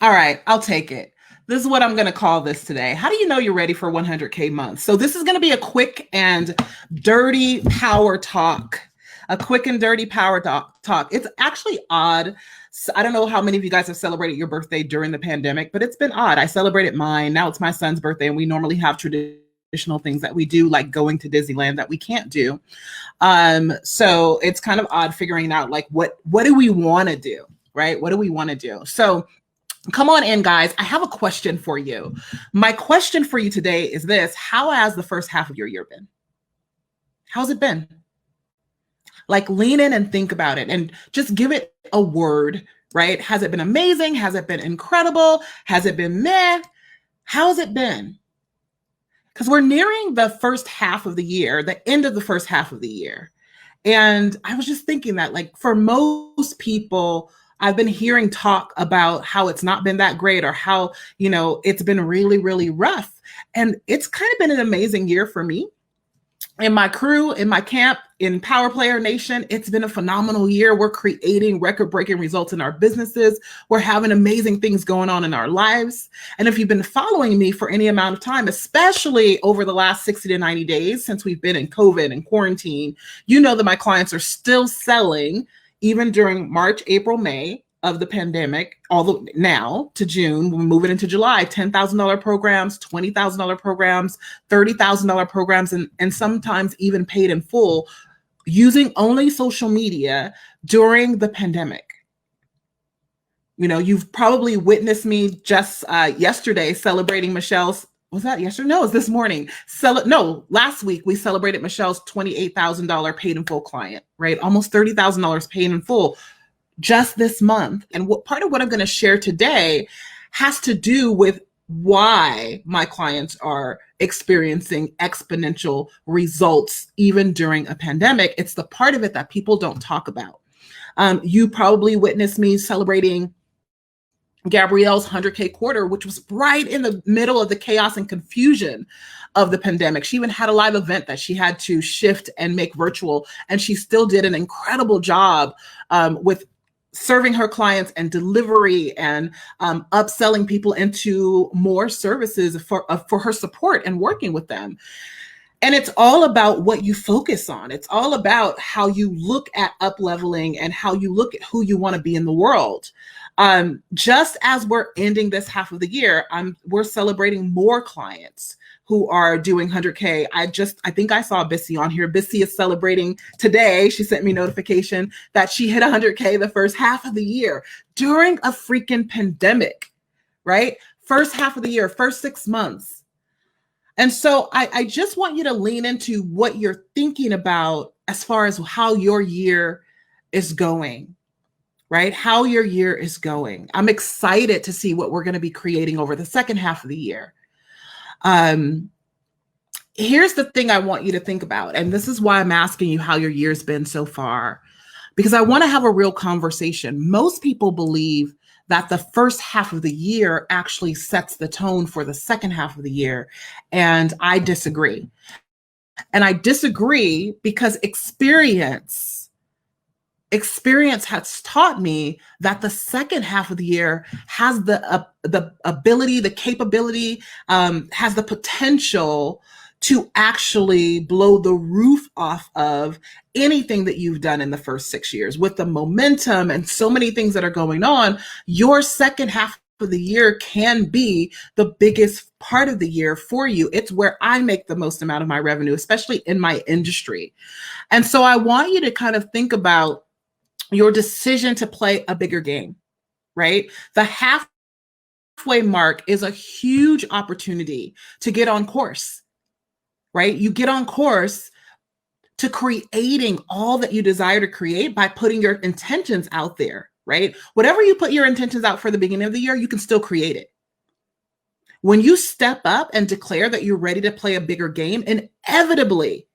All right, I'll take it. This is what I'm going to call this today. How do you know you're ready for 100K months? So this is going to be a quick and dirty power talk. A quick and dirty power talk. It's actually odd. I don't know how many of you guys have celebrated your birthday during the pandemic, but it's been odd. I celebrated mine. Now it's my son's birthday, and we normally have traditional things that we do, like going to Disneyland, that we can't do. So it's kind of odd figuring out like what do we want to do, right? What do we want to do? So come on in, guys. I have a question for you. My question for you today is this: how has the first half of your year been? How's it been? Like, lean in and think about it and just give it a word, right? Has it been amazing? Has it been incredible? Has it been meh? How's it been? Because we're nearing the first half of the year, the end of the first half of the year. And I was just thinking that, like, for most people, I've been hearing talk about how it's not been that great, or how, it's been really, really rough. And it's kind of been an amazing year for me. In my crew, in my camp, in Power Player Nation, it's been a phenomenal year. We're creating record-breaking results in our businesses. We're having amazing things going on in our lives. And if you've been following me for any amount of time, especially over the last 60 to 90 days since we've been in COVID and quarantine, you know that my clients are still selling, even during March, April, May of the pandemic, all the now to June. We're moving into July. $10,000 programs, $20,000 programs, $30,000 programs, and sometimes even paid in full, using only social media during the pandemic. You've probably witnessed me just yesterday celebrating Michelle's. Was that yesterday? No, it was this morning. Last week we celebrated Michelle's $28,000 paid in full client, right? Almost $30,000 paid in full just this month. And part of what I'm going to share today has to do with why my clients are experiencing exponential results even during a pandemic. It's the part of it that people don't talk about. You probably witnessed me celebrating Gabrielle's 100K quarter, which was right in the middle of the chaos and confusion of the pandemic. She even had a live event that she had to shift and make virtual, and she still did an incredible job with serving her clients and delivery and upselling people into more services for her support and working with them. And it's all about what you focus on. It's all about how you look at up-leveling and how you look at who you want to be in the world. Just as we're ending this half of the year, we're celebrating more clients who are doing 100K. I think I saw Bissy on here. Bissy is celebrating today. She sent me notification that she hit 100K the first half of the year during a freaking pandemic, right? First half of the year, first 6 months. And so I just want you to lean into what you're thinking about as far as how your year is going, right? How your year is going. I'm excited to see what we're going to be creating over the second half of the year. Here's the thing I want you to think about, and this is why I'm asking you how your year's been so far, because I want to have a real conversation. Most people believe that the first half of the year actually sets the tone for the second half of the year, and I disagree. And I disagree because experience has taught me that the second half of the year has the ability, the capability, has the potential to actually blow the roof off of anything that you've done in the first 6 years. With the momentum and so many things that are going on, your second half of the year can be the biggest part of the year for you. It's where I make the most amount of my revenue, especially in my industry. And so I want you to kind of think about your decision to play a bigger game, right? The halfway mark is a huge opportunity to get on course, right? You get on course to creating all that you desire to create by putting your intentions out there, right? Whatever you put your intentions out for the beginning of the year, you can still create it. When you step up and declare that you're ready to play a bigger game, inevitably,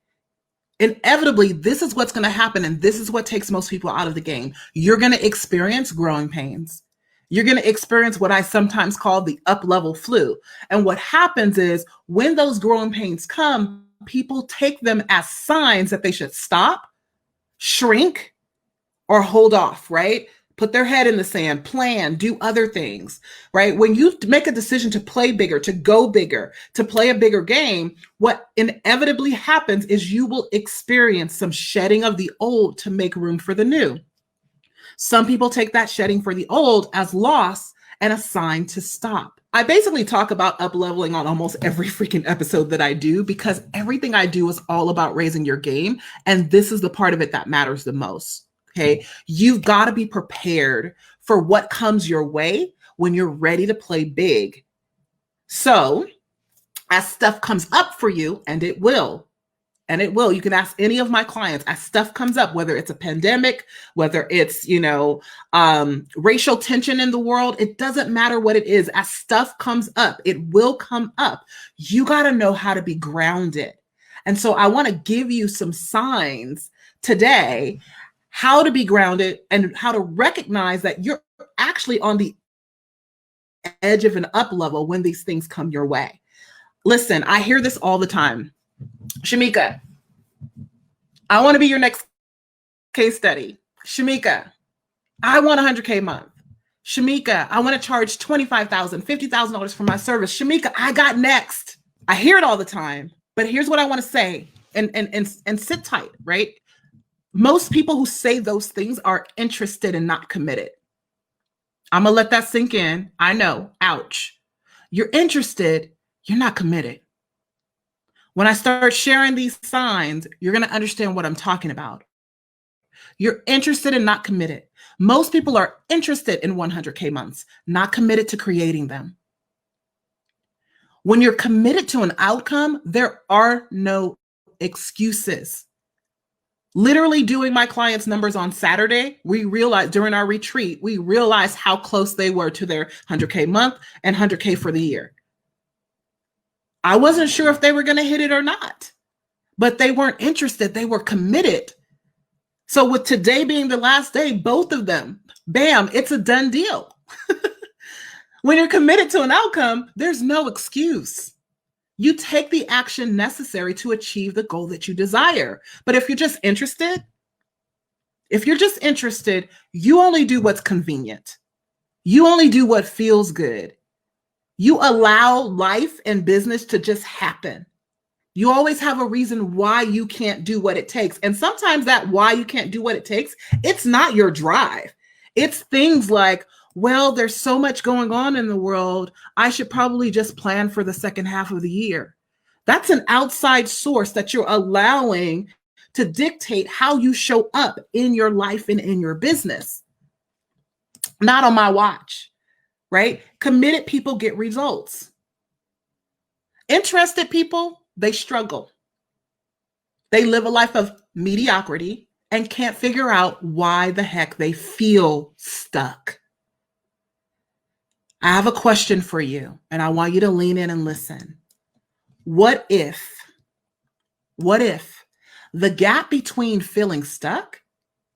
this is what's going to happen. And this is what takes most people out of the game. You're going to experience growing pains. You're going to experience what I sometimes call the up-level flu. And what happens is when those growing pains come, people take them as signs that they should stop, shrink, or hold off, right? put their head in the sand, plan, do other things, right? When you make a decision to play bigger, to go bigger, to play a bigger game, what inevitably happens is you will experience some shedding of the old to make room for the new. Some people take that shedding for the old as loss and a sign to stop. I basically talk about up leveling on almost every freaking episode that I do, because everything I do is all about raising your game. And this is the part of it that matters the most. Okay. You've got to be prepared for what comes your way when you're ready to play big. So as stuff comes up for you, and it will, you can ask any of my clients, as stuff comes up, whether it's a pandemic, whether it's, racial tension in the world, it doesn't matter what it is. As stuff comes up, it will come up. You got to know how to be grounded. And so I want to give you some signs today, how to be grounded and how to recognize that you're actually on the edge of an up level when these things come your way. Listen, I hear this all the time. Shameca, I want to be your next case study. Shameca, I want $100K a month. Shameca, I want to charge $25,000, $50,000 for my service. Shameca, I got next. I hear it all the time, but here's what I want to say, and sit tight, right? Most people who say those things are interested and not committed. I'm going to let that sink in. I know. Ouch. You're interested. You're not committed. When I start sharing these signs, you're going to understand what I'm talking about. You're interested and not committed. Most people are interested in 100K months, not committed to creating them. When you're committed to an outcome, there are no excuses. Literally doing my clients' numbers on Saturday, we realized during our retreat, we realized how close they were to their 100K month and 100K for the year. I wasn't sure if they were going to hit it or not, but they weren't interested. They were committed. So with today being the last day, both of them, bam, it's a done deal. When you're committed to an outcome, there's no excuse. You take the action necessary to achieve the goal that you desire. But if you're just interested, you only do what's convenient. You only do what feels good. You allow life and business to just happen. You always have a reason why you can't do what it takes. And sometimes that why you can't do what it takes, it's not your drive. It's things like, well, there's so much going on in the world, I should probably just plan for the second half of the year. That's an outside source that you're allowing to dictate how you show up in your life and in your business. Not on my watch, right? Committed people get results. Interested people, they struggle. They live a life of mediocrity and can't figure out why the heck they feel stuck. I have a question for you, and I want you to lean in and listen. What if the gap between feeling stuck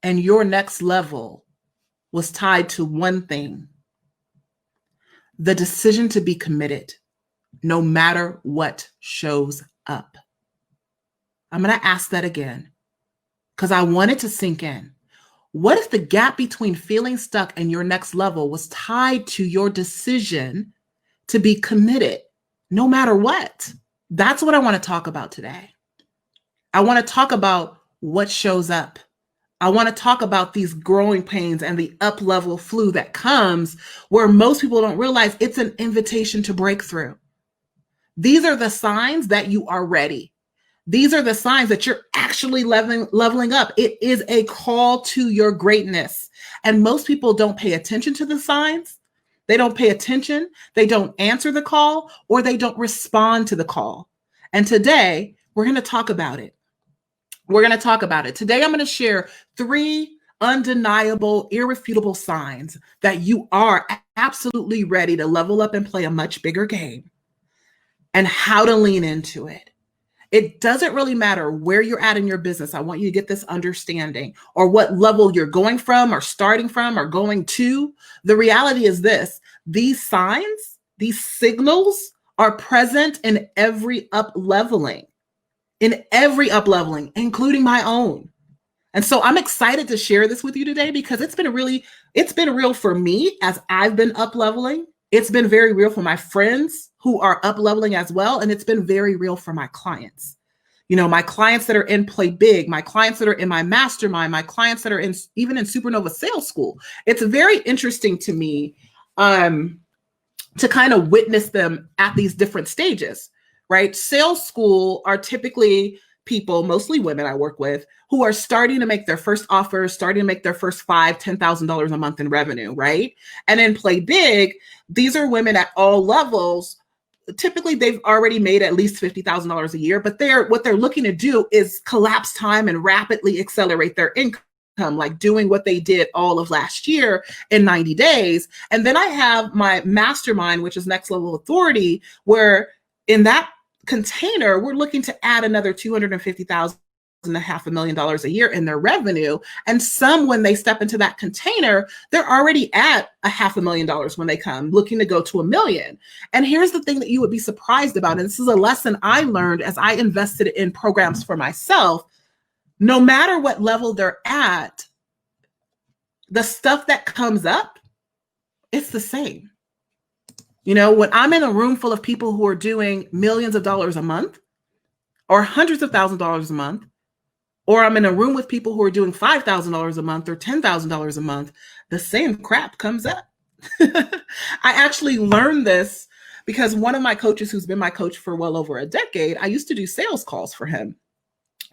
and your next level was tied to one thing? The decision to be committed, no matter what shows up. I'm going to ask that again because I want it to sink in. What if the gap between feeling stuck and your next level was tied to your decision to be committed, no matter what? That's what I want to talk about today. I want to talk about what shows up. I want to talk about these growing pains and the up-level flu that comes where most people don't realize it's an invitation to breakthrough. These are the signs that you are ready. These are the signs that you're actually leveling up. It is a call to your greatness. And most people don't pay attention to the signs. They don't pay attention. They don't answer the call, or they don't respond to the call. And today, we're going to talk about it. Today, I'm going to share 3 undeniable, irrefutable signs that you are absolutely ready to level up and play a much bigger game, and how to lean into it. It doesn't really matter where you're at in your business. I want you to get this understanding, or what level you're going from or starting from or going to. The reality is this: these signs, these signals are present in every up leveling, including my own. And so I'm excited to share this with you today because it's been real for me as I've been up leveling. It's been very real for my friends who are up leveling as well. And it's been very real for my clients. You know, my clients that are in Play Big, my clients that are in my mastermind, my clients that are even in Supernova Sales School. It's very interesting to me to kind of witness them at these different stages, right? Sales school are typically people, mostly women I work with, who are starting to make their first offers, starting to make their first $5,000, $10,000 a month in revenue, right? And then Play Big, these are women at all levels. Typically, they've already made at least $50,000 a year, but what they're looking to do is collapse time and rapidly accelerate their income, like doing what they did all of last year in 90 days. And then I have my mastermind, which is Next Level Authority, where in that container, we're looking to add another $250,000 and $500,000 a year in their revenue. And some, when they step into that container, they're already at $500,000 when they come looking to go to $1 million. And here's the thing that you would be surprised about. And this is a lesson I learned as I invested in programs for myself. No matter what level they're at, the stuff that comes up, it's the same. You know, when I'm in a room full of people who are doing millions of dollars a month or hundreds of thousands of dollars a month, or I'm in a room with people who are doing $5,000 a month or $10,000 a month, the same crap comes up. I actually learned this because one of my coaches, who's been my coach for well over a decade, I used to do sales calls for him.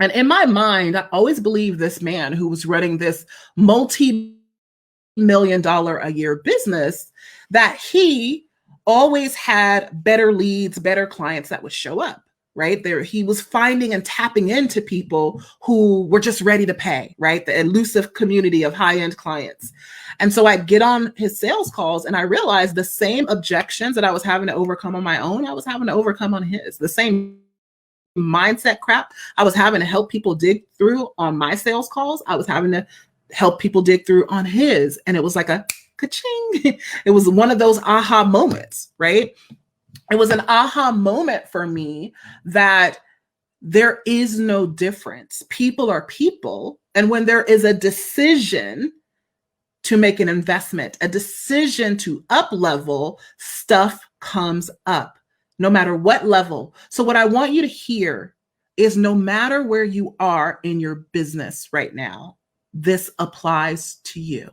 And in my mind, I always believed this man who was running this multi-million-dollar a year business, that he always had better leads, better clients that would show up, right? There, he was finding and tapping into people who were just ready to pay, right? The elusive community of high-end clients. And so I'd get on his sales calls and I realized the same objections that I was having to overcome on my own, I was having to overcome on his. The same mindset crap I was having to help people dig through on my sales calls, I was having to help people dig through on his. And it was like a ka-ching. It was one of those aha moments, right? It was an aha moment for me that there is no difference. People are people. And when there is a decision to make an investment, a decision to up level, stuff comes up, no matter what level. So what I want you to hear is no matter where you are in your business right now, this applies to you.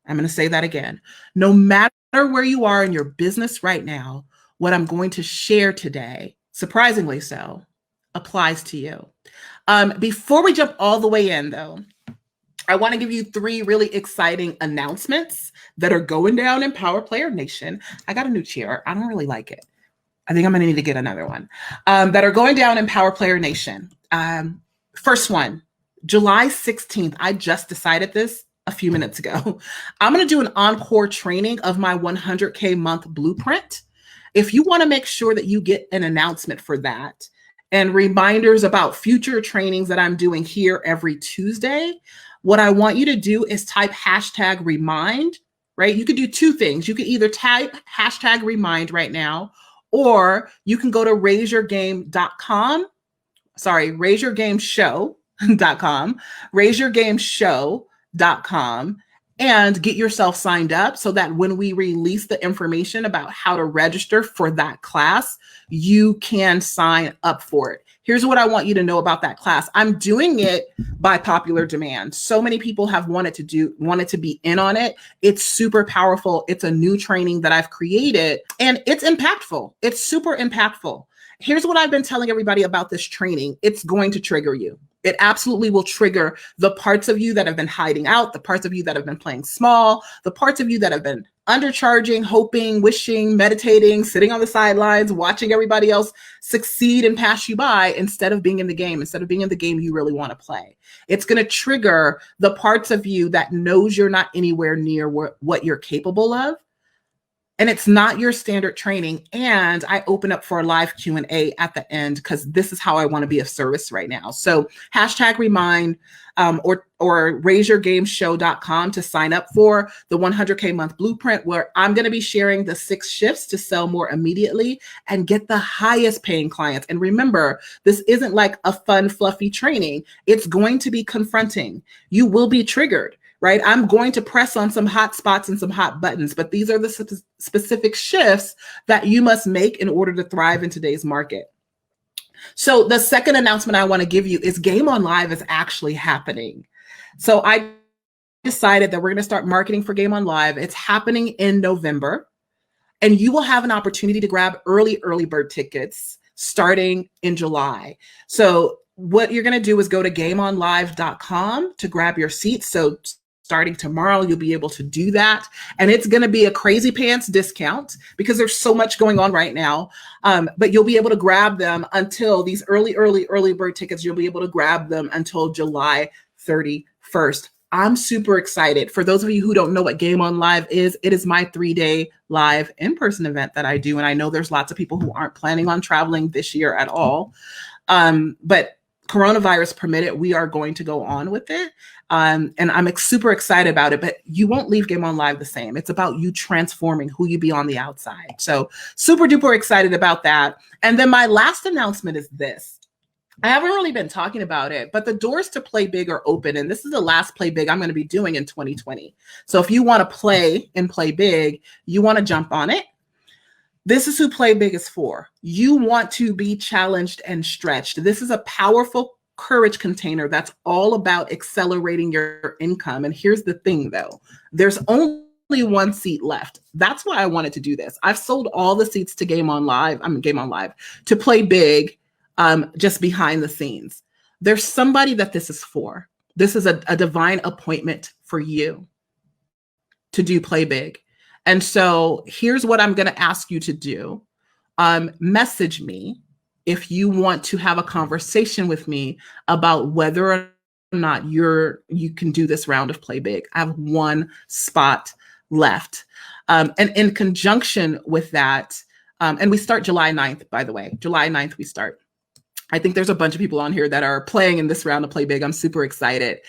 I'm going to say that again. No matter where you are in your business right now, what I'm going to share today, surprisingly so, applies to you. Before we jump all the way in, though, I want to give you 3 really exciting announcements that are going down in Power Player Nation. I got a new chair. I don't really like it. I think I'm going to need to get another one. That are going down in Power Player Nation. First one, July 16th. I just decided this a few minutes ago. I'm going to do an encore training of my 100K month blueprint. If you want to make sure that you get an announcement for that and reminders about future trainings that I'm doing here every Tuesday, what I want you to do is type #remind, right? You could do 2 things. You could either type #remind right now, or you can go to raiseyourgame.com. Sorry, raiseyourgameshow.com, raiseyourgameshow.com, and get yourself signed up so that when we release the information about how to register for that class, you can sign up for it. Here's what I want you to know about that class. I'm doing it by popular demand. So many people have wanted to be in on it. It's super powerful. It's a new training that I've created, and it's impactful. It's super impactful. Here's what I've been telling everybody about this training. It's going to trigger you. It absolutely will trigger the parts of you that have been hiding out, the parts of you that have been playing small, the parts of you that have been undercharging, hoping, wishing, meditating, sitting on the sidelines, watching everybody else succeed and pass you by instead of being in the game, you really want to play. It's going to trigger the parts of you that knows you're not anywhere near what you're capable of, And it's not your standard training. And I open up for a live Q&A at the end because this is how I want to be of service right now. So #remind or raiseyourgameshow.com to sign up for the 100K month blueprint, where I'm going to be sharing the 6 shifts to sell more immediately and get the highest paying clients. And remember, this isn't like a fun, fluffy training. It's going to be confronting. You will be triggered. Right? I'm going to press on some hot spots and some hot buttons, but these are the specific shifts that you must make in order to thrive in today's market. So the second announcement I want to give you is Game On Live is actually happening. So I decided that we're going to start marketing for Game On Live. It's happening in November, and you will have an opportunity to grab early bird tickets starting in July. So what you're going to do is go to gameonlive.com to grab your seats. So starting tomorrow, you'll be able to do that. And it's going to be a crazy pants discount because there's so much going on right now. But you'll be able to grab them until these early bird tickets, you'll be able to grab them until July 31st. I'm super excited. For those of you who don't know what Game On Live is, it is my 3-day live in-person event that I do. And I know there's lots of people who aren't planning on traveling this year at all. But coronavirus permitted, we are going to go on with it. And I'm super excited about it, but you won't leave Game On Live the same. It's about you transforming who you be on the outside. So super duper excited about that. And then my last announcement is this. I haven't really been talking about it, but the doors to Play Big are open. And this is the last Play Big I'm going to be doing in 2020. So if you want to play and play big, you want to jump on it. This is who Play Big is for. You want to be challenged and stretched. This is a powerful courage container that's all about accelerating your income. And here's the thing though, there's only 1 seat left. That's why I wanted to do this. I've sold all the seats to Game On Live to Play Big, just behind the scenes. There's somebody that this is for. This is a divine appointment for you to do Play Big. And so here's what I'm going to ask you to do. Message me if you want to have a conversation with me about whether or not you can do this round of Play Big. I have 1 spot left. And in conjunction with that, and we start July 9th, by the way. July 9th, we start. I think there's a bunch of people on here that are playing in this round of Play Big. I'm super excited.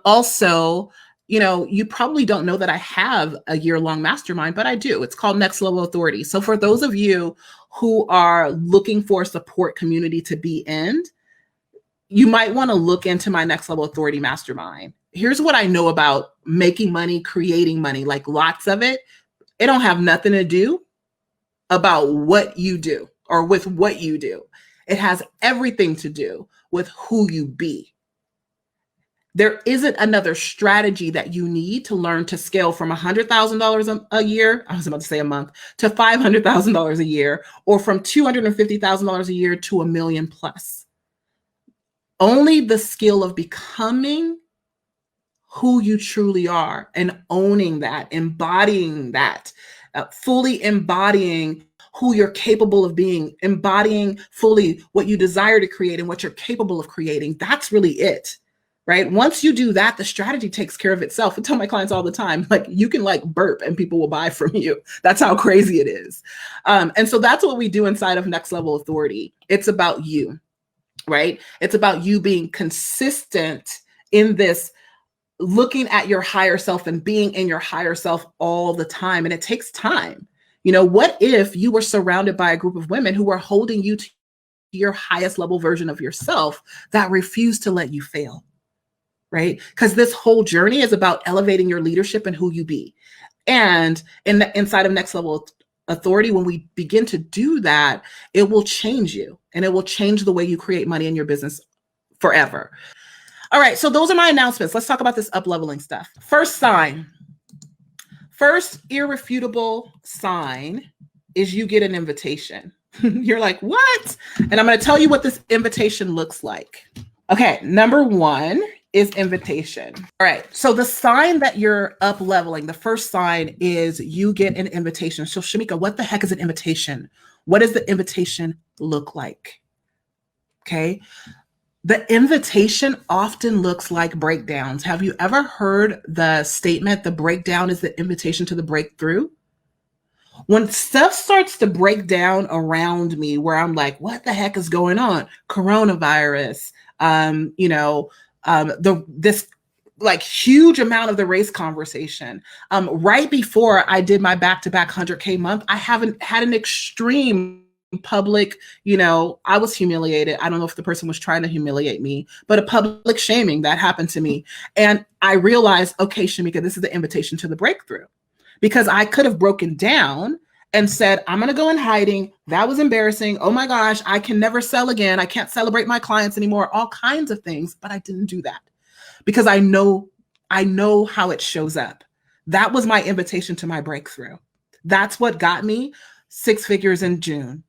Also, you probably don't know that I have a year-long mastermind, but I do. It's called Next Level Authority. So for those of you who are looking for a support community to be in, you might want to look into my Next Level Authority mastermind. Here's what I know about making money, creating money, like lots of it. It don't have nothing to do about what you do or with what you do. It has everything to do with who you be. There isn't another strategy that you need to learn to scale from $100,000 a year, I was about to say a month, to $500,000 a year, or from $250,000 a year to $1 million plus. Only the skill of becoming who you truly are and owning that, embodying that, fully embodying who you're capable of being, embodying fully what you desire to create and what you're capable of creating. That's really it. Right? Once you do that, the strategy takes care of itself. I tell my clients all the time, like you can like burp and people will buy from you. That's how crazy it is. And so that's what we do inside of Next Level Authority. It's about you, right? It's about you being consistent in this, looking at your higher self and being in your higher self all the time. And it takes time. What if you were surrounded by a group of women who were holding you to your highest level version of yourself that refused to let you fail? Right? Because this whole journey is about elevating your leadership and who you be. And inside of Next Level Authority, when we begin to do that, it will change you and it will change the way you create money in your business forever. All right. So those are my announcements. Let's talk about this up-leveling stuff. First irrefutable sign is you get an invitation. You're like, what? And I'm going to tell you what this invitation looks like. Okay. Number 1 is invitation. All right. So the sign that you're up leveling, the first sign is you get an invitation. So Shameca, what the heck is an invitation? What does the invitation look like? Okay. The invitation often looks like breakdowns. Have you ever heard the statement, the breakdown is the invitation to the breakthrough? When stuff starts to break down around me, where I'm like, what the heck is going on? Coronavirus, this like huge amount of the race conversation. Right before I did my back-to-back 100K month, I haven't had an extreme public, I was humiliated. I don't know if the person was trying to humiliate me, but a public shaming that happened to me. And I realized, okay, Shameca, this is the invitation to the breakthrough. Because I could have broken down and said, I'm going to go in hiding. That was embarrassing. Oh my gosh, I can never sell again. I can't celebrate my clients anymore. All kinds of things. But I didn't do that because I know how it shows up. That was my invitation to my breakthrough. That's what got me 6 figures in June.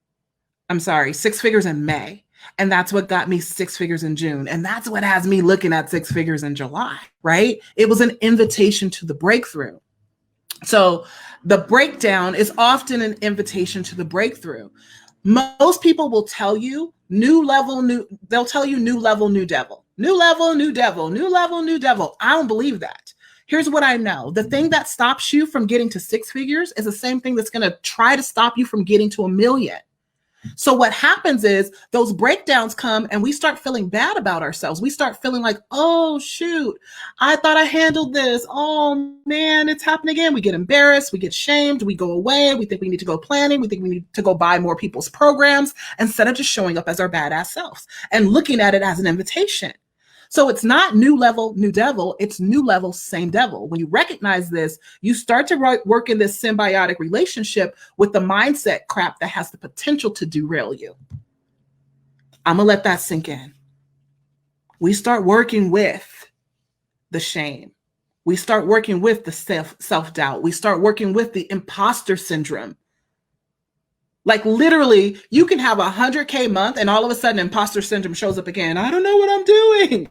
I'm sorry, 6 figures in May. And that's what got me 6 figures in June. And that's what has me looking at 6 figures in July, right? It was an invitation to the breakthrough. So the breakdown is often an invitation to the breakthrough. Most people will tell you they'll tell you new level, new devil, new level, new devil, new level, new devil. I don't believe that. Here's what I know. The thing that stops you from getting to 6 figures is the same thing that's going to try to stop you from getting to 1 million. So what happens is those breakdowns come and we start feeling bad about ourselves. We start feeling like, oh, shoot, I thought I handled this. Oh, man, it's happening again. We get embarrassed. We get shamed. We go away. We think we need to go planning. We think we need to go buy more people's programs instead of just showing up as our badass selves and looking at it as an invitation. So it's not new level, new devil. It's new level, same devil. When you recognize this, you start to work in this symbiotic relationship with the mindset crap that has the potential to derail you. I'm going to let that sink in. We start working with the shame. We start working with the self-doubt. We start working with the imposter syndrome. Like literally, you can have 100K month and all of a sudden imposter syndrome shows up again. I don't know what I'm doing.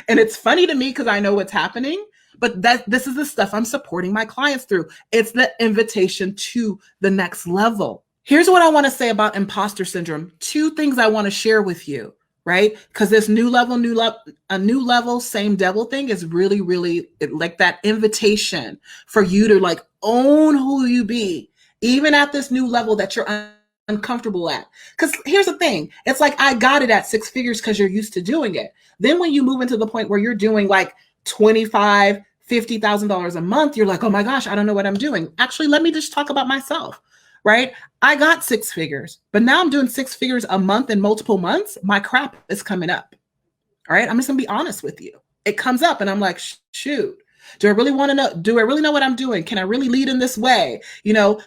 And it's funny to me because I know what's happening, but this is the stuff I'm supporting my clients through. It's the invitation to the next level. Here's what I want to say about imposter syndrome. 2 things I want to share with you, right? Because this new level, same devil thing is really, really like that invitation for you to like own who you be, even at this new level that you're uncomfortable at. Because here's the thing. It's like, I got it at 6 figures because you're used to doing it. Then when you move into the point where you're doing like $25,000, $50,000 a month, you're like, oh my gosh, I don't know what I'm doing. Actually, let me just talk about myself, right? I got 6 figures, but now I'm doing 6 figures a month in multiple months. My crap is coming up. All right. I'm just gonna be honest with you. It comes up and I'm like, shoot. Do I really want to know? Do I really know what I'm doing? Can I really lead in this way?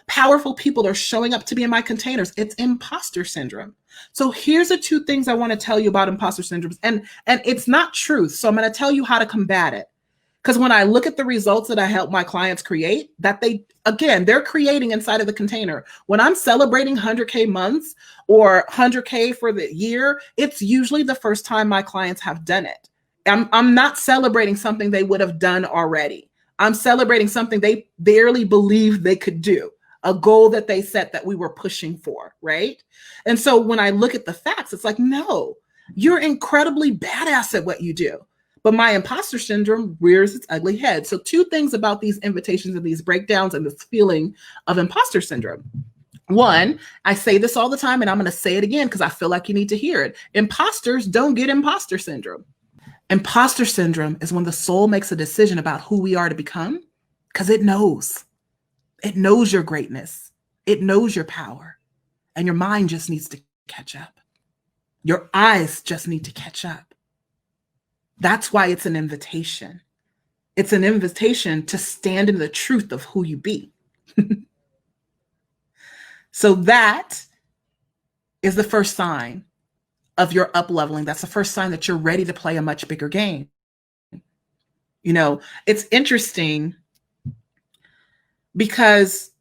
Powerful people are showing up to be in my containers. It's imposter syndrome. So here's the 2 things I want to tell you about imposter syndrome. And it's not truth. So I'm going to tell you how to combat it. Because when I look at the results that I help my clients create, that they're creating inside of the container. When I'm celebrating 100K months or 100K for the year, it's usually the first time my clients have done it. I'm not celebrating something they would have done already. I'm celebrating something they barely believed they could do, a goal that they set that we were pushing for, right? And so when I look at the facts, it's like, no, you're incredibly badass at what you do. But my imposter syndrome rears its ugly head. So 2 things about these invitations and these breakdowns and this feeling of imposter syndrome. 1, I say this all the time, and I'm going to say it again because I feel like you need to hear it. Imposters don't get imposter syndrome. Imposter syndrome is when the soul makes a decision about who we are to become because it knows. It knows your greatness. It knows your power. And your mind just needs to catch up. Your eyes just need to catch up. That's why it's an invitation. It's an invitation to stand in the truth of who you be. So that is the first sign of your up leveling. That's the first sign that you're ready to play a much bigger game. It's interesting because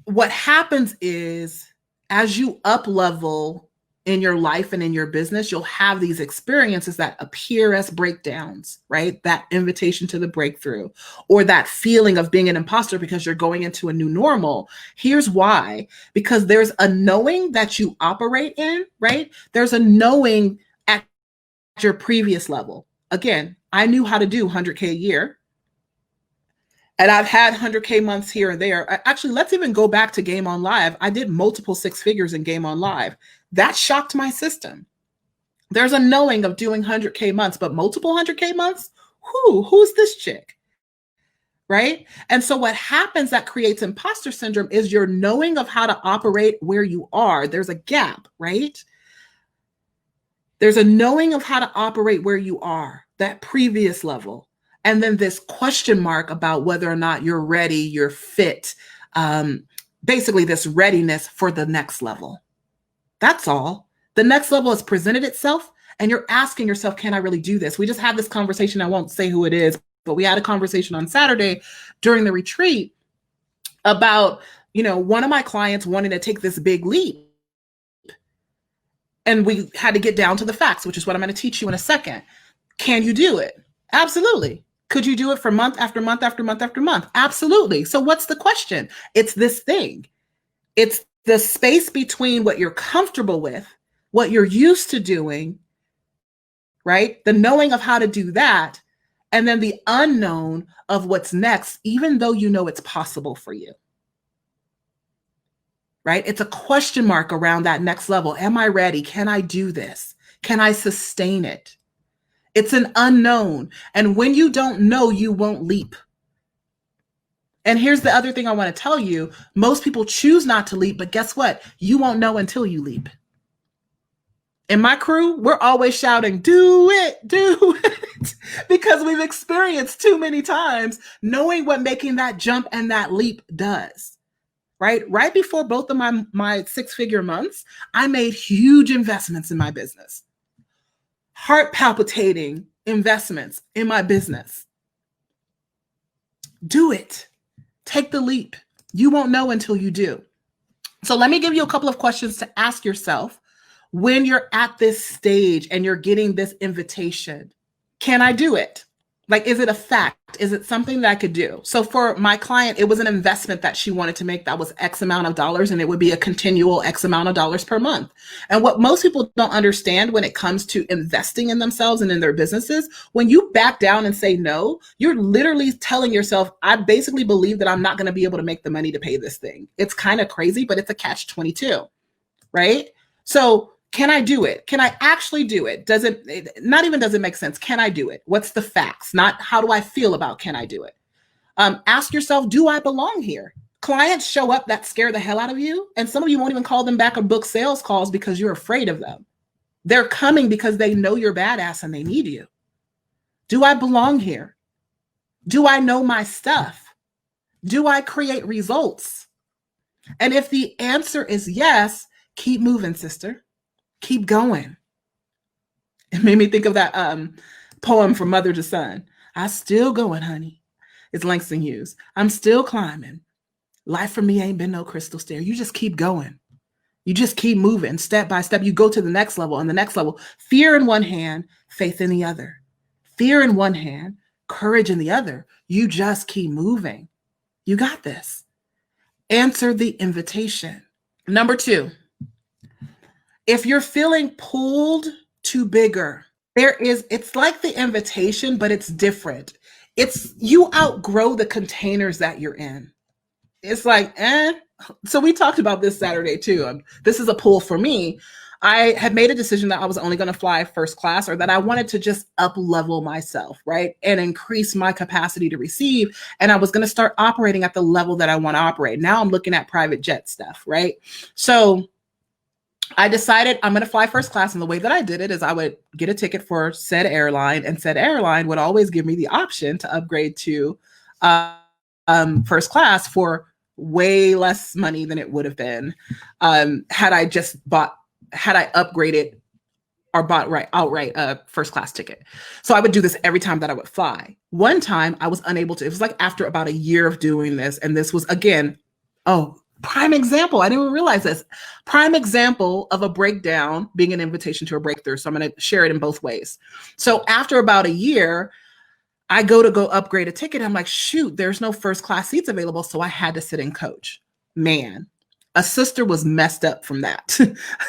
what happens is as you up level in your life and in your business, you'll have these experiences that appear as breakdowns, right? That invitation to the breakthrough or that feeling of being an imposter because you're going into a new normal. Here's why, because there's a knowing that you operate in, right? There's a knowing at your previous level. Again, I knew how to do 100K a year. And I've had 100K months here and there. Actually, let's even go back to Game On Live. I did multiple six figures in Game On Live. That shocked my system. There's a knowing of doing 100K months, but multiple 100K months? Who's this chick? Right? And so what happens that creates imposter syndrome is your knowing of how to operate where you are. There's a gap, right? There's a knowing of how to operate where you are, that previous level. And then this question mark about whether or not you're ready, you're fit, basically this readiness for the next level. That's all. The next level has presented itself and you're asking yourself, can I really do this? We just had this conversation. I won't say who it is, but we had a conversation on Saturday during the retreat about, one of my clients wanting to take this big leap. And we had to get down to the facts, which is what I'm going to teach you in a second. Can you do it? Absolutely. Could you do it for month after month after month after month? Absolutely. So what's the question? It's this thing. It's the space between what you're comfortable with, what you're used to doing, right? The knowing of how to do that, and then the unknown of what's next, even though you know it's possible for you. Right? It's a question mark around that next level. Am I ready? Can I do this? Can I sustain it? It's an unknown. And when you don't know, you won't leap. And here's the other thing I want to tell you. Most people choose not to leap, but guess what? You won't know until you leap. In my crew, we're always shouting, do it, because we've experienced too many times knowing what making that jump and that leap does. Right before both of my six-figure months, I made huge investments in my business. Heart palpitating investments in my business. Do it. Take the leap. You won't know until you do. So let me give you a couple of questions to ask yourself when you're at this stage and you're getting this invitation. Can I do it? Like, is it a fact? Is it something that I could do? So for my client, it was an investment that she wanted to make that was X amount of dollars, and it would be a continual X amount of dollars per month. And what most people don't understand when it comes to investing in themselves and in their businesses, when you back down and say no, you're literally telling yourself, I basically believe that I'm not going to be able to make the money to pay this thing. It's kind of crazy, but it's a catch-22, right? So can I do it? Can I actually do it? Does it make sense? Can I do it? What's the facts? Not how do I feel about can I do it? Ask yourself, do I belong here? Clients show up that scare the hell out of you. And some of you won't even call them back or book sales calls because you're afraid of them. They're coming because they know you're badass and they need you. Do I belong here? Do I know my stuff? Do I create results? And if the answer is yes, keep moving, sister. Keep going. It made me think of that poem from Mother to Son. I still going, honey. It's Langston Hughes. I'm still climbing. Life for me ain't been no crystal stair. You just keep going. You just keep moving step by step. You go to the next level and the next level. Fear in one hand, faith in the other. Fear in one hand, courage in the other. You just keep moving. You got this. Answer the invitation. Number 2. If you're feeling pulled to bigger, it's like the invitation, but it's different. It's you outgrow the containers that you're in. It's like, So we talked about this Saturday too. This is a pull for me. I had made a decision that I was only going to fly first class, or that I wanted to just up level myself, right? And increase my capacity to receive. And I was going to start operating at the level that I want to operate. Now I'm looking at private jet stuff, right? So I decided I'm going to fly first class. And the way that I did it is I would get a ticket for said airline, and said airline would always give me the option to upgrade to first class for way less money than it would have been had I upgraded or bought outright a first class ticket. So I would do this every time that I would fly. One time I was unable to. It was like after about a year of doing this. And this was, again, prime example. I didn't even realize this. Prime example of a breakdown being an invitation to a breakthrough. So I'm going to share it in both ways. So after about a year, I go upgrade a ticket. I'm like, shoot, there's no first class seats available. So I had to sit in coach. Man, a sister was messed up from that.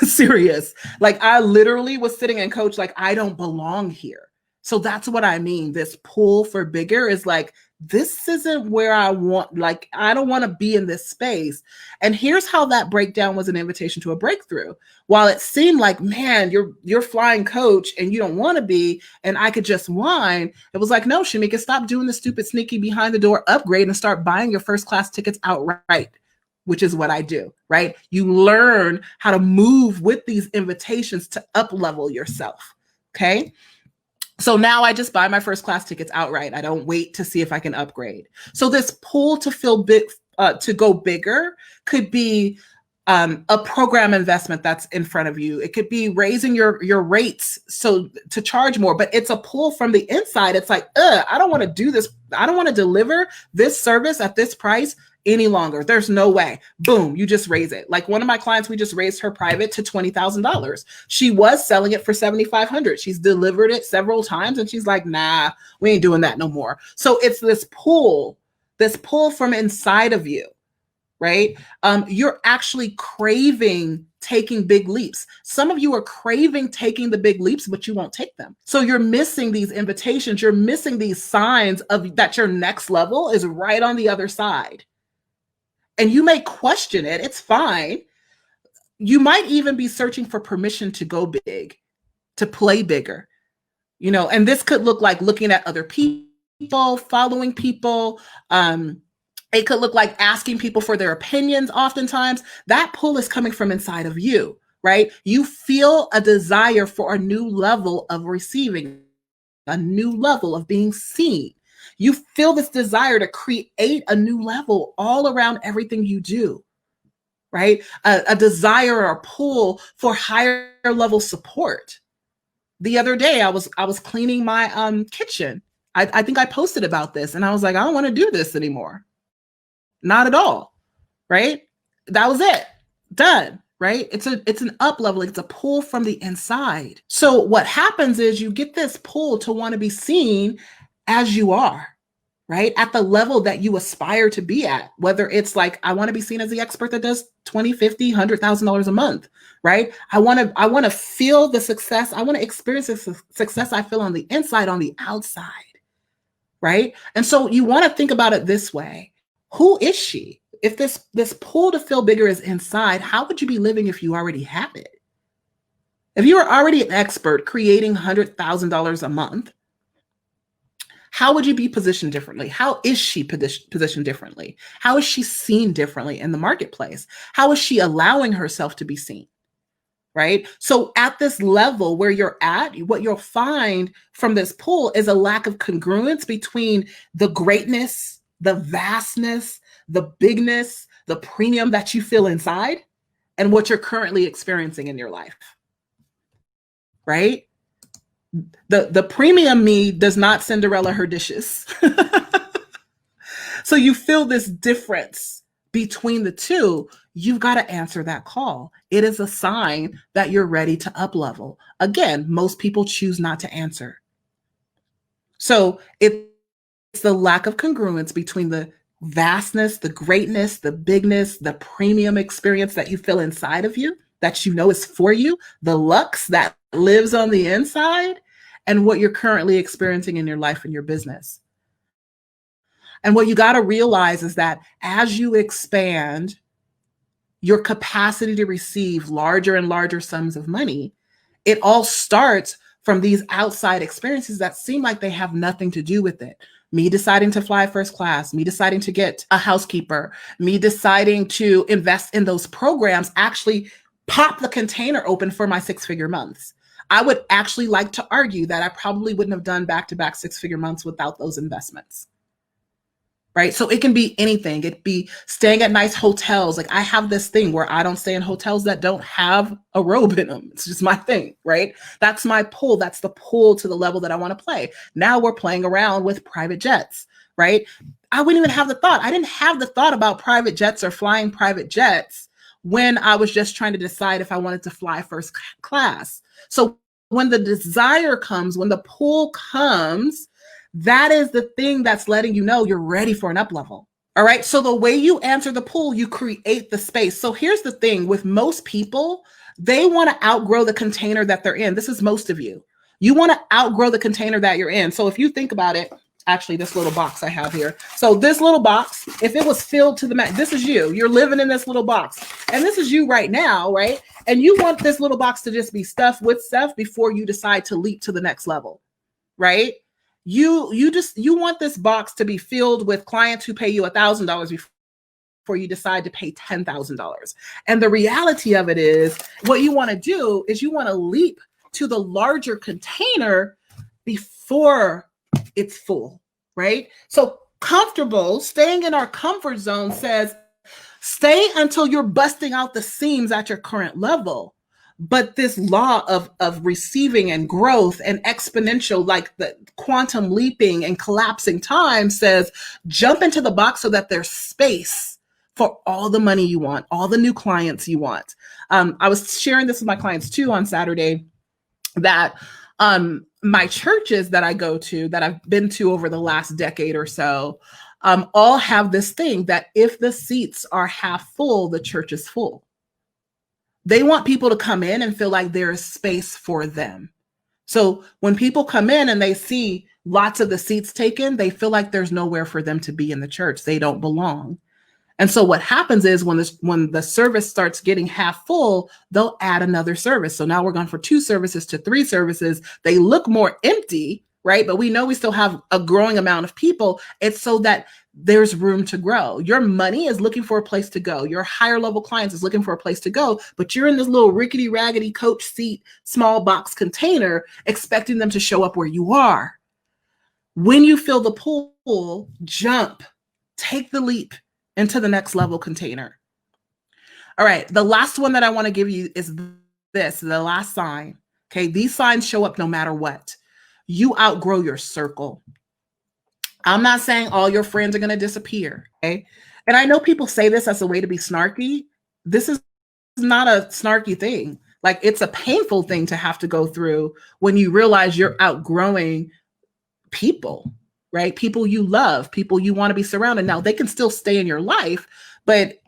Serious. Like, I literally was sitting in coach like, I don't belong here. So that's what I mean. This pull for bigger is like, this isn't where I want, like, I don't want to be in this space. And here's how that breakdown was an invitation to a breakthrough. While it seemed like, man, you're flying coach and you don't want to be, and I could just whine, it was like, no, Shameca, stop doing the stupid sneaky behind the door upgrade and start buying your first class tickets outright, which is what I do, right? You learn how to move with these invitations to up level yourself, okay? So now I just buy my first class tickets outright. I don't wait to see if I can upgrade. So this pull to feel big, to go bigger could be a program investment that's in front of you. It could be raising your rates so to charge more, but it's a pull from the inside. It's like, I don't want to do this. I don't want to deliver this service at this price any longer. There's no way. Boom, you just raise it. Like one of my clients, we just raised her private to $20,000. She was selling it for $7,500. She's delivered it several times and she's like, nah, we ain't doing that no more. So it's this pull from inside of you, right? You're actually craving taking big leaps. Some of you are craving taking the big leaps, but you won't take them. So you're missing these invitations. You're missing these signs of that your next level is right on the other side. And you may question it. It's fine. You might even be searching for permission to go big, to play bigger, and this could look like looking at other people, following people. It could look like asking people for their opinions. Oftentimes that pull is coming from inside of you, right? You feel a desire for a new level of receiving, a new level of being seen. You feel this desire to create a new level all around everything you do, right? A desire or a pull for higher level support. The other day, I was cleaning my kitchen. I think I posted about this, and I was like, I don't want to do this anymore. Not at all, right? That was it. Done, right? It's an up level. It's a pull from the inside. So what happens is you get this pull to want to be seen as you are, right? At the level that you aspire to be at, whether it's like, I want to be seen as the expert that does $20, $50, $100,000 a month, right? I want to feel the success. I want to experience the success I feel on the inside, on the outside, right? And so you want to think about it this way. Who is she? If this pull to feel bigger is inside, how would you be living if you already have it? If you were already an expert creating $100,000 a month, how would you be positioned differently? How is she positioned differently? How is she seen differently in the marketplace? How is she allowing herself to be seen? Right? So at this level where you're at, what you'll find from this pull is a lack of congruence between the greatness, the vastness, the bigness, the premium that you feel inside and what you're currently experiencing in your life. Right? The premium me does not Cinderella her dishes. So you feel this difference between the two. You've got to answer that call. It is a sign that you're ready to up level. Again, most people choose not to answer. So it's the lack of congruence between the vastness, the greatness, the bigness, the premium experience that you feel inside of you, that you know is for you, the lux that lives on the inside, and what you're currently experiencing in your life and your business. And what you got to realize is that as you expand your capacity to receive larger and larger sums of money, it all starts from these outside experiences that seem like they have nothing to do with it. Me deciding to fly first class, me deciding to get a housekeeper, me deciding to invest in those programs actually pop the container open for my six-figure months. I would actually like to argue that I probably wouldn't have done back-to-back six-figure months without those investments. Right? So it can be anything. It'd be staying at nice hotels. Like I have this thing where I don't stay in hotels that don't have a robe in them. It's just my thing, right? That's my pull. That's the pull to the level that I want to play. Now we're playing around with private jets, right? I wouldn't even have the thought. I didn't have the thought about private jets or flying private jets when I was just trying to decide if I wanted to fly first class. So when the desire comes, when the pull comes, that is the thing that's letting you know you're ready for an up level. All right. So the way you answer the pull, you create the space. So here's the thing with most people, they want to outgrow the container that they're in. This is most of you. You want to outgrow the container that you're in. So if you think about it, actually this little box I have here. So this little box, if it was filled to the max, this is you. You're living in this little box. And this is you right now, right? And you want this little box to just be stuffed with stuff before you decide to leap to the next level, right? You want this box to be filled with clients who pay you $1,000 before you decide to pay $10,000. And the reality of it is, what you want to do is you want to leap to the larger container before it's full, right? So comfortable, staying in our comfort zone says, stay until you're busting out the seams at your current level. But this law of receiving and growth and exponential, like the quantum leaping and collapsing time, says jump into the box so that there's space for all the money you want, all the new clients you want. I was sharing this with my clients too on Saturday, that my churches that I go to, that I've been to over the last decade or so, all have this thing that if the seats are half full, the church is full. They want people to come in and feel like there is space for them. So when people come in and they see lots of the seats taken, they feel like there's nowhere for them to be in the church. They don't belong. And so what happens is when the service starts getting half full, they'll add another service. So now we're going from 2 services to 3 services. They look more empty, right? But we know we still have a growing amount of people. It's so that there's room to grow. Your money is looking for a place to go. Your higher level clients is looking for a place to go, but you're in this little rickety raggedy coach seat, small box container, expecting them to show up where you are. When you feel the pull, jump, take the leap into the next level container. All right, the last one that I want to give you is this, the last sign. Okay, these signs show up no matter what. You outgrow your circle. I'm not saying all your friends are going to disappear, okay? And I know people say this as a way to be snarky. This is not a snarky thing. Like, it's a painful thing to have to go through when you realize you're outgrowing people, right? People you love, people you want to be surrounded. Now, they can still stay in your life, but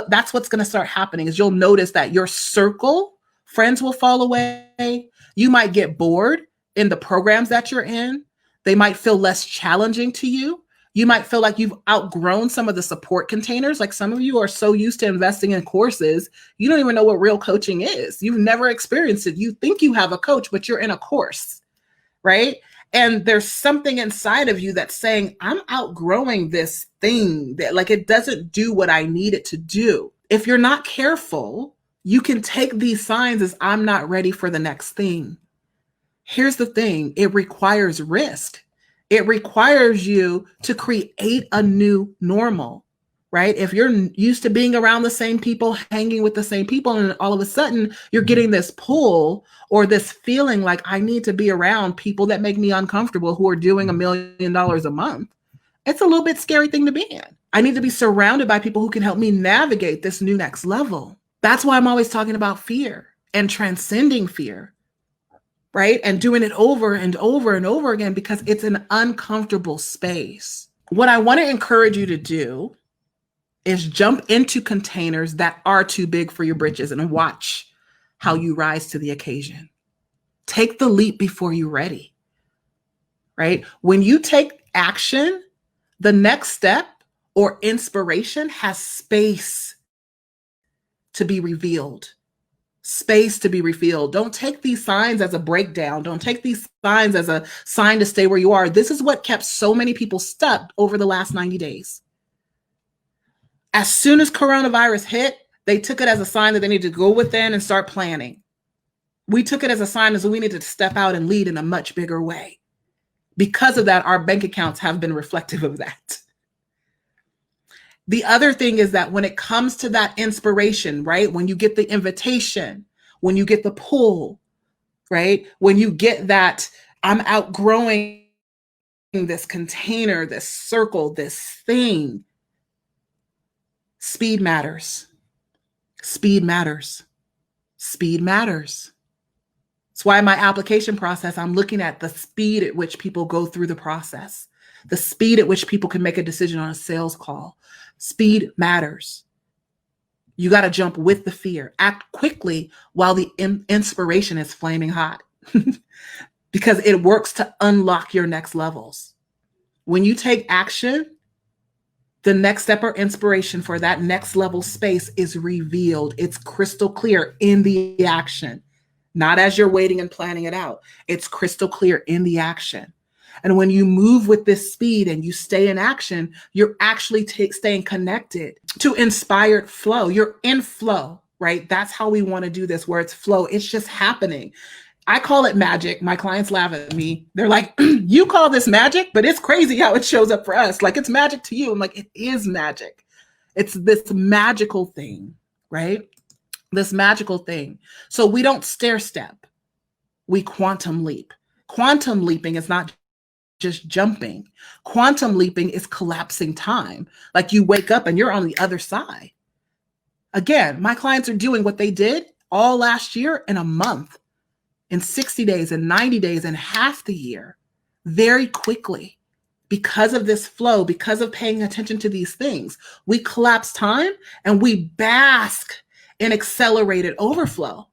that's what's going to start happening is you'll notice that your circle, friends will fall away. You might get bored in the programs that you're in. They might feel less challenging to you. You might feel like you've outgrown some of the support containers. Like, some of you are so used to investing in courses, you don't even know what real coaching is. You've never experienced it. You think you have a coach, but you're in a course, right? And there's something inside of you that's saying, I'm outgrowing this thing, that like it doesn't do what I need it to do. If you're not careful, you can take these signs as I'm not ready for the next thing. Here's the thing, it requires risk. It requires you to create a new normal, right? If you're used to being around the same people, hanging with the same people, and all of a sudden you're getting this pull or this feeling like I need to be around people that make me uncomfortable, who are doing $1 million a month, it's a little bit scary thing to be in. I need to be surrounded by people who can help me navigate this new next level. That's why I'm always talking about fear and transcending fear, right? And doing it over and over and over again, because it's an uncomfortable space. What I want to encourage you to do is jump into containers that are too big for your britches and watch how you rise to the occasion. Take the leap before you're ready, right? When you take action, the next step or inspiration has space to be revealed. Space to be revealed. Don't take these signs as a breakdown. Don't take these signs as a sign to stay where you are. This is what kept so many people stuck over the last 90 days. As soon as coronavirus hit, they took it as a sign that they need to go within and start planning. We took it as a sign that we needed to step out and lead in a much bigger way. Because of that, our bank accounts have been reflective of that. The other thing is that when it comes to that inspiration, right? When you get the invitation, when you get the pull, right? When you get that, I'm outgrowing this container, this circle, this thing. Speed matters. Speed matters. Speed matters. That's why in my application process, I'm looking at the speed at which people go through the process, the speed at which people can make a decision on a sales call. Speed matters. You got to jump with the fear. Act quickly while the inspiration is flaming hot. because it works to unlock your next levels. When you take action, the next step or inspiration for that next level space is revealed. It's crystal clear in the action, not as you're waiting and planning it out. It's crystal clear in the action. And when you move with this speed and you stay in action, you're actually staying connected to inspired flow. You're in flow, right? That's how we want to do this, where it's flow. It's just happening. I call it magic. My clients laugh at me. They're like, you call this magic, but it's crazy how it shows up for us. Like, it's magic to you. I'm like, it is magic. It's this magical thing, right? This magical thing. So we don't stair step. We quantum leap. Quantum leaping is not just jumping. Quantum leaping is collapsing time. Like, you wake up and you're on the other side. Again, my clients are doing what they did all last year in a month, in 60 days, in 90 days, in half the year, very quickly. Because of this flow, because of paying attention to these things, we collapse time and we bask in accelerated overflow.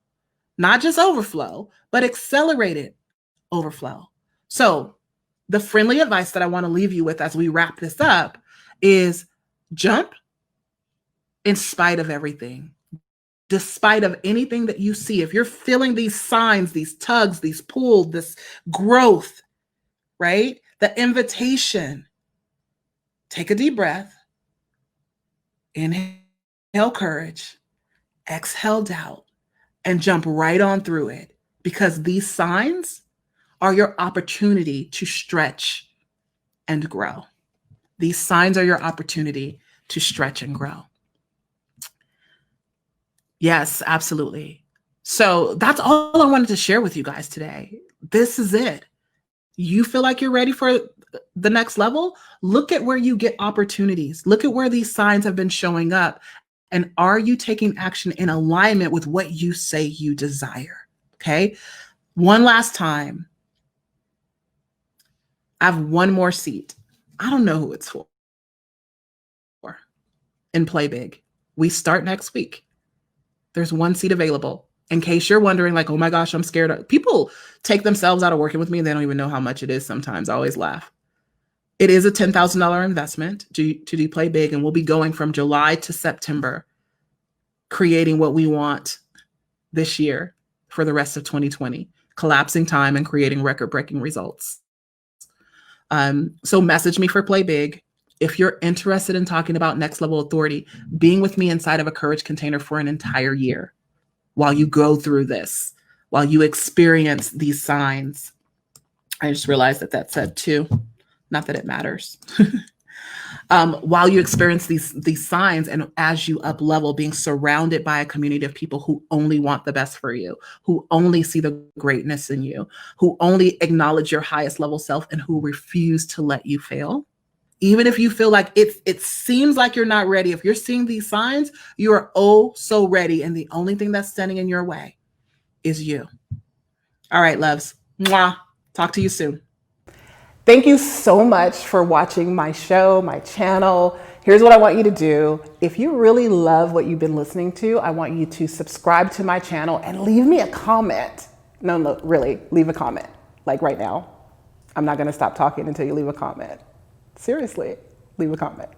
Not just overflow, but accelerated overflow. So the friendly advice that I want to leave you with as we wrap this up is jump in spite of everything. Despite of anything that you see, if you're feeling these signs, these tugs, these pulls, this growth, right? The invitation, take a deep breath, inhale courage, exhale doubt, and jump right on through it, because these signs are your opportunity to stretch and grow. These signs are your opportunity to stretch and grow. Yes, absolutely. So that's all I wanted to share with you guys today. This is it. You feel like you're ready for the next level? Look at where you get opportunities. Look at where these signs have been showing up. And are you taking action in alignment with what you say you desire? Okay. One last time. I have one more seat. I don't know who it's for. In Play Big. We start next week. There's one seat available. In case you're wondering, like, oh my gosh, I'm scared. People take themselves out of working with me and they don't even know how much it is sometimes. I always laugh. It is a $10,000 investment to do Play Big, and we'll be going from July to September, creating what we want this year for the rest of 2020, collapsing time and creating record-breaking results. So message me for Play Big. If you're interested in talking about next level authority, being with me inside of a courage container for an entire year while you go through this, while you experience these signs. I just realized that said two, not that it matters. While you experience these signs, and as you up level, being surrounded by a community of people who only want the best for you, who only see the greatness in you, who only acknowledge your highest level self, and who refuse to let you fail. Even if you feel like it seems like you're not ready, if you're seeing these signs, you are oh so ready. And the only thing that's standing in your way is you. All right, loves. Mwah. Talk to you soon. Thank you so much for watching my show, my channel. Here's what I want you to do. If you really love what you've been listening to, I want you to subscribe to my channel and leave me a comment. No, really, leave a comment. Like right now. I'm not going to stop talking until you leave a comment. Seriously, leave a comment.